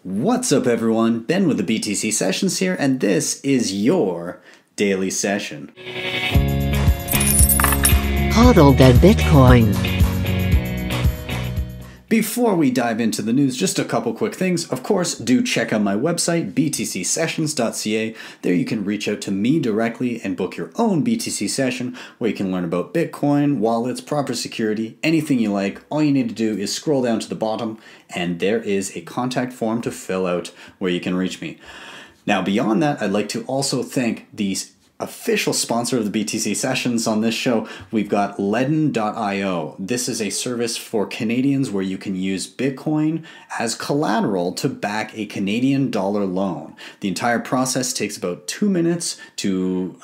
What's up, everyone? Ben with the BTC Sessions here, and this is your daily session. Hodl that Bitcoin. Before we dive into the news, just a couple quick things. Of course, do check out my website, btcsessions.ca. There you can reach out to me directly and book your own BTC session where you can learn about Bitcoin, wallets, proper security, anything you like. All you need to do is scroll down to the bottom and there is a contact form to fill out where you can reach me. Now, beyond that, I'd like to also thank these official sponsor of the BTC sessions on this show. We've got Ledn.io. This is a service for Canadians where you can use Bitcoin as collateral to back a Canadian dollar loan. The entire process takes about 2 minutes to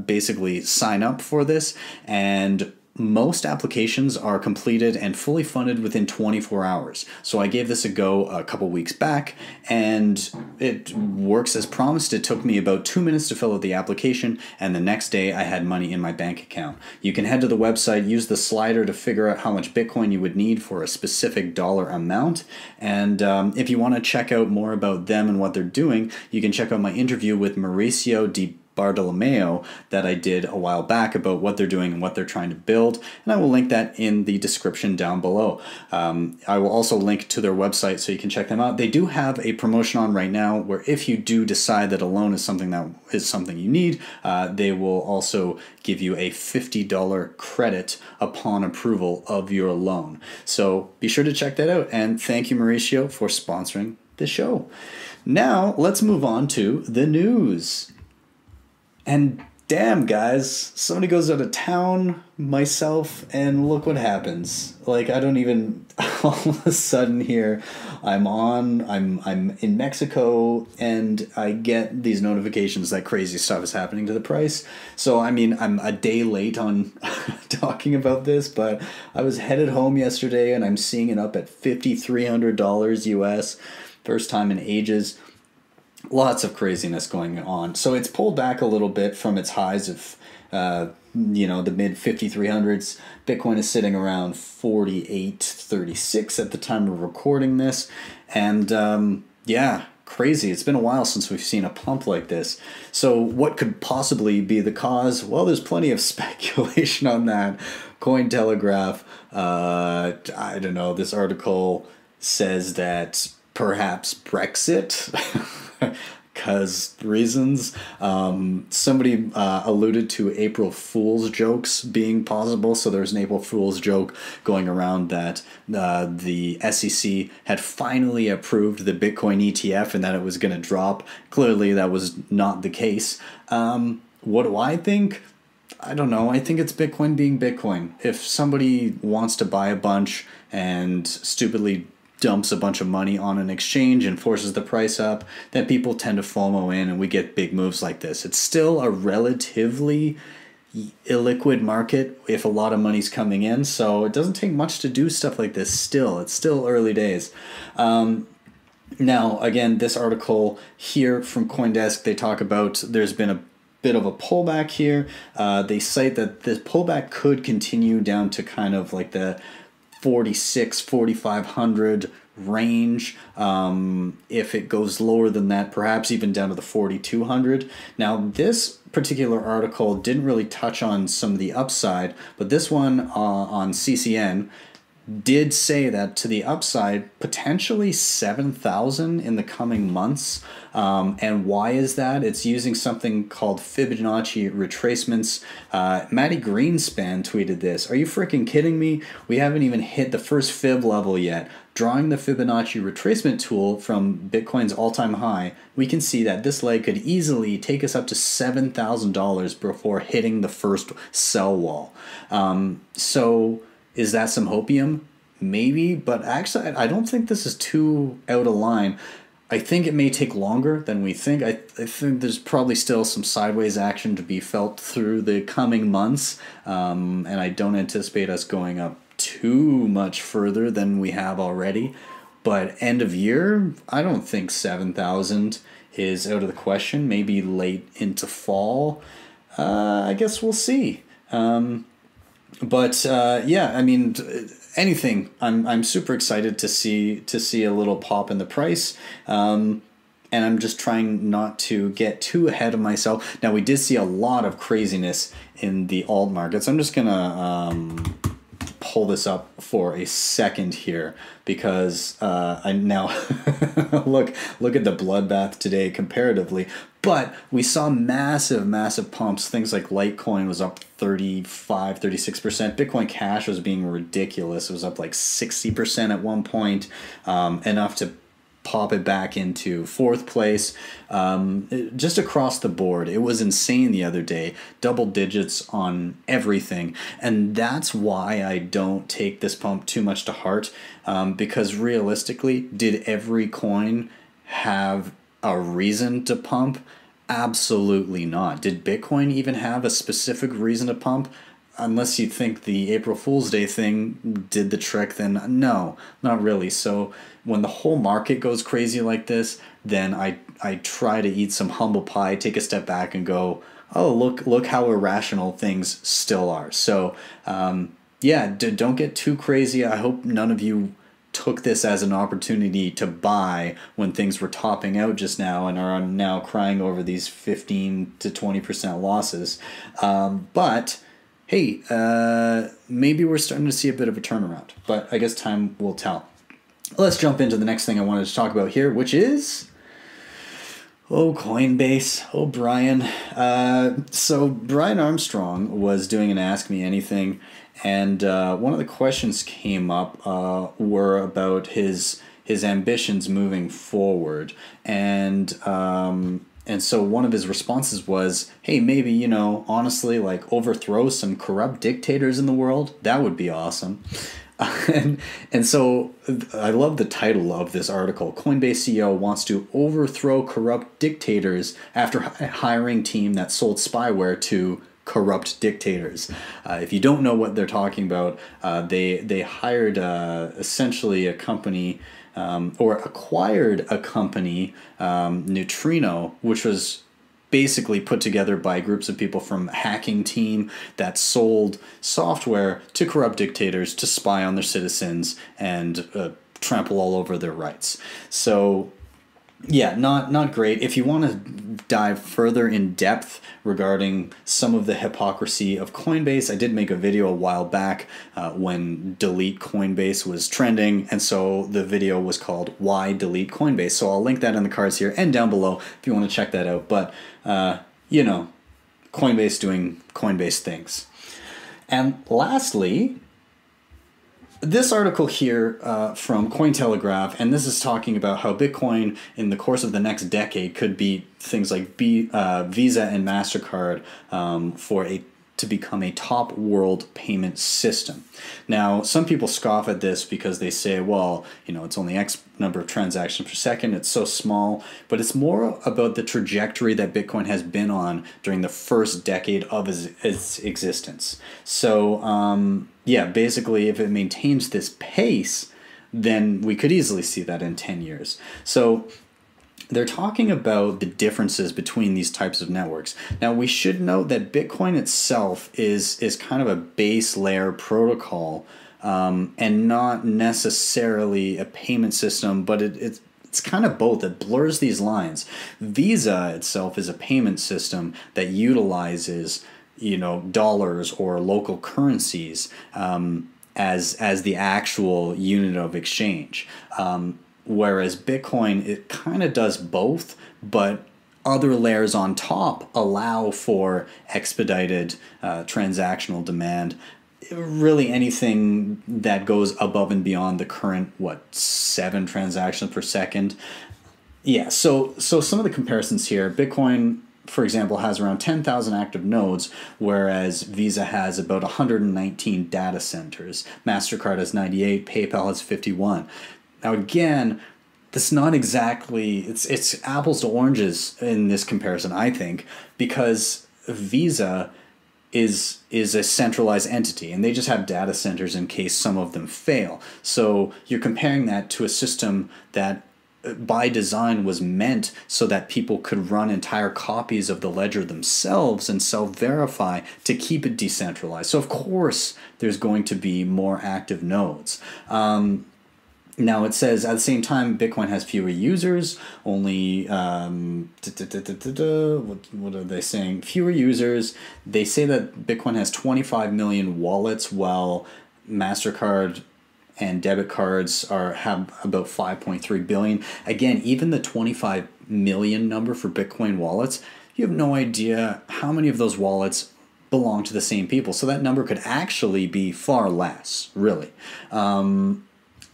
basically sign up for this, and most applications are completed and fully funded within 24 hours. So I gave this a go a couple weeks back and it works as promised. It took me about 2 minutes to fill out the application and the next day I had money in my bank account. You can head to the website, use the slider to figure out how much Bitcoin you would need for a specific dollar amount. And if you want to check out more about them and what they're doing, you can check out my interview with Mauricio Di Bartolomeo that I did a while back about what they're doing and what they're trying to build, and I will link that in the description down below. I will also link to their website so you can check them out. They do have a promotion on right now where if you do decide that a loan is something you need, they will also give you a $50 credit upon approval of your loan. So be sure to check that out, and thank you, Mauricio, for sponsoring the show. Now let's move on to the news. And damn, guys, somebody goes out of town, myself, and look what happens. Like, I don't even, all of a sudden here, I'm in Mexico, and I get these notifications that crazy stuff is happening to the price. So, I mean, I'm a day late on talking about this, but I was headed home yesterday, and I'm seeing it up at $5,300 US, first time in ages. Lots of craziness going on. So it's pulled back a little bit from its highs of, the mid 5,300s. Bitcoin is sitting around 48.36 at the time of recording this. And yeah, crazy. It's been a while since we've seen a pump like this. So what could possibly be the cause? Well, there's plenty of speculation on that. Cointelegraph, I don't know, this article says that perhaps Brexit, because reasons. Somebody alluded to April Fool's jokes being possible. So there's an April Fool's joke going around that the SEC had finally approved the Bitcoin ETF and that it was going to drop. Clearly that was not the case. What do I think? I don't know. I think it's Bitcoin being Bitcoin. If somebody wants to buy a bunch and stupidly dumps a bunch of money on an exchange and forces the price up, then people tend to FOMO in and we get big moves like this. It's still a relatively illiquid market if a lot of money's coming in, so it doesn't take much to do stuff like this still. It's still early days. Now, again, this article here from CoinDesk, they talk about there's been a bit of a pullback here. They cite that this pullback could continue down to kind of like the 4,500 range. If it goes lower than that, perhaps even down to the 4,200. Now, this particular article didn't really touch on some of the upside, but this one on CCN did say that to the upside, potentially 7,000 in the coming months. And why is that? It's using something called Fibonacci retracements. Matty Greenspan tweeted this. Are you freaking kidding me? We haven't even hit the first fib level yet. Drawing the Fibonacci retracement tool from Bitcoin's all-time high, we can see that this leg could easily take us up to $7,000 before hitting the first sell wall. So is that some hopium? Maybe, but actually I don't think this is too out of line. I think it may take longer than we think. I think there's probably still some sideways action to be felt through the coming months, and I don't anticipate us going up too much further than we have already. But end of year, I don't think 7,000 is out of the question. Maybe late into fall. I guess we'll see. Yeah, I mean, anything, I'm super excited to see a little pop in the price. And I'm just trying not to get too ahead of myself. Now, we did see a lot of craziness in the alt markets. I'm just going to pull this up for a second here because I now look at the bloodbath today comparatively. But we saw massive pumps. Things like Litecoin was up 35, 36%. Bitcoin Cash was being ridiculous. It was up like 60% at one point, enough to pop it back into fourth place. Just across the board, it was insane the other day. Double digits on everything. And that's why I don't take this pump too much to heart, because realistically, did every coin have a reason to pump? Absolutely not. Did Bitcoin even have a specific reason to pump? Unless you think the April Fool's Day thing did the trick, then no, not really. So when the whole market goes crazy like this, then I try to eat some humble pie, take a step back and go, oh, look how irrational things still are. So yeah, don't get too crazy. I hope none of you took this as an opportunity to buy when things were topping out just now and are now crying over these 15 to 20% losses. But hey, maybe we're starting to see a bit of a turnaround, but I guess time will tell. Let's jump into the next thing I wanted to talk about here, which is, Coinbase. Brian. So Brian Armstrong was doing an Ask Me Anything, and one of the questions came up were about his ambitions moving forward, and so one of his responses was, hey, maybe, honestly, like overthrow some corrupt dictators in the world. That would be awesome. And so I love the title of this article. Coinbase CEO wants to overthrow corrupt dictators after hiring team that sold spyware to corrupt dictators. If you don't know what they're talking about, they hired essentially a company, or acquired a company, Neutrino, which was basically put together by groups of people from a hacking team that sold software to corrupt dictators to spy on their citizens and trample all over their rights. So yeah, not great. If you want to dive further in depth regarding some of the hypocrisy of Coinbase, I did make a video a while back when delete Coinbase was trending, and so the video was called Why Delete Coinbase. So I'll link that in the cards here and down below if you want to check that out. But Coinbase doing Coinbase things. And lastly, this article here from Cointelegraph, and this is talking about how Bitcoin in the course of the next decade could be things like Visa and Mastercard to become a top world payment system. Now, some people scoff at this because they say, well, it's only X number of transactions per second, it's so small, but it's more about the trajectory that Bitcoin has been on during the first decade of its existence. So, yeah, basically, if it maintains this pace, then we could easily see that in 10 years. So they're talking about the differences between these types of networks. Now, we should note that Bitcoin itself is kind of a base layer protocol, and not necessarily a payment system, but it's kind of both. It blurs these lines. Visa itself is a payment system that utilizes dollars or local currencies as the actual unit of exchange. Whereas Bitcoin, it kind of does both, but other layers on top allow for expedited transactional demand. Really anything that goes above and beyond the current, 7 transactions per second. Yeah, so some of the comparisons here, Bitcoin, for example, has around 10,000 active nodes, whereas Visa has about 119 data centers. MasterCard has 98, PayPal has 51. Now again, that's not exactly, it's apples to oranges in this comparison, I think, because Visa is a centralized entity, and they just have data centers in case some of them fail. So you're comparing that to a system that by design was meant so that people could run entire copies of the ledger themselves and self-verify to keep it decentralized. So of course there's going to be more active nodes. Now it says at the same time Bitcoin has fewer users, only what are they saying? Fewer users. They say that Bitcoin has 25 million wallets, while Mastercard and debit cards have about 5.3 billion. Again, even the 25 million number for Bitcoin wallets, you have no idea how many of those wallets belong to the same people. So that number could actually be far less, really.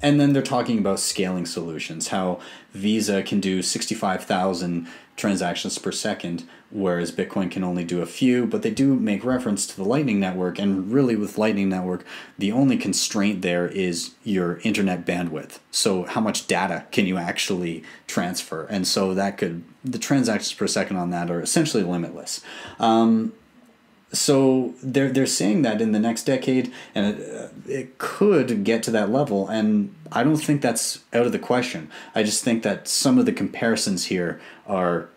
And then they're talking about scaling solutions, how Visa can do 65,000 transactions per second, whereas Bitcoin can only do a few, but they do make reference to the Lightning Network, and really with Lightning Network, the only constraint there is your internet bandwidth. So how much data can you actually transfer? And so the transactions per second on that are essentially limitless. So they're saying that in the next decade, and it could get to that level, and I don't think that's out of the question. I just think that some of the comparisons here are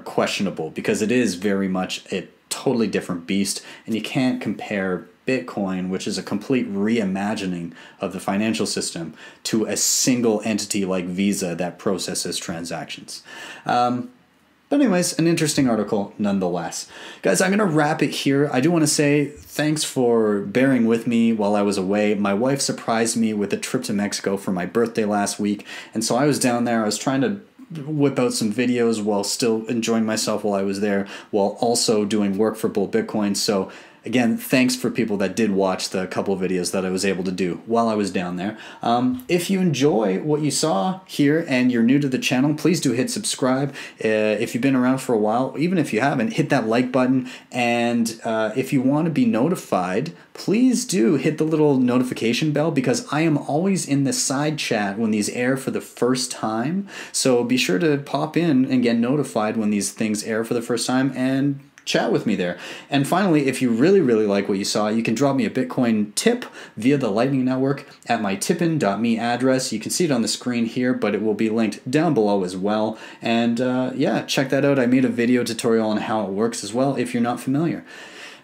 questionable, because it is very much a totally different beast, and you can't compare Bitcoin, which is a complete reimagining of the financial system, to a single entity like Visa that processes transactions. But anyways, an interesting article nonetheless. Guys, I'm going to wrap it here. I do want to say thanks for bearing with me while I was away. My wife surprised me with a trip to Mexico for my birthday last week. And so I was down there. I was trying to whip out some videos while still enjoying myself while I was there, while also doing work for Bull Bitcoin. So again, thanks for people that did watch the couple of videos that I was able to do while I was down there. If you enjoy what you saw here and you're new to the channel, please do hit subscribe. If you've been around for a while, even if you haven't, hit that like button. And if you want to be notified, please do hit the little notification bell, because I am always in the side chat when these air for the first time. So be sure to pop in and get notified when these things air for the first time, and chat with me there. And finally, if you really like what you saw, you can drop me a Bitcoin tip via the Lightning Network at my tippin.me address. You can see it on the screen here, but it will be linked down below as well. And yeah, check that out. I made a video tutorial on how it works as well if you're not familiar.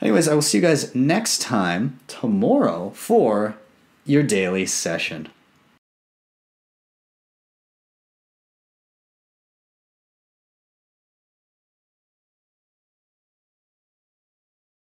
Anyways, I will see you guys next time tomorrow for your daily session.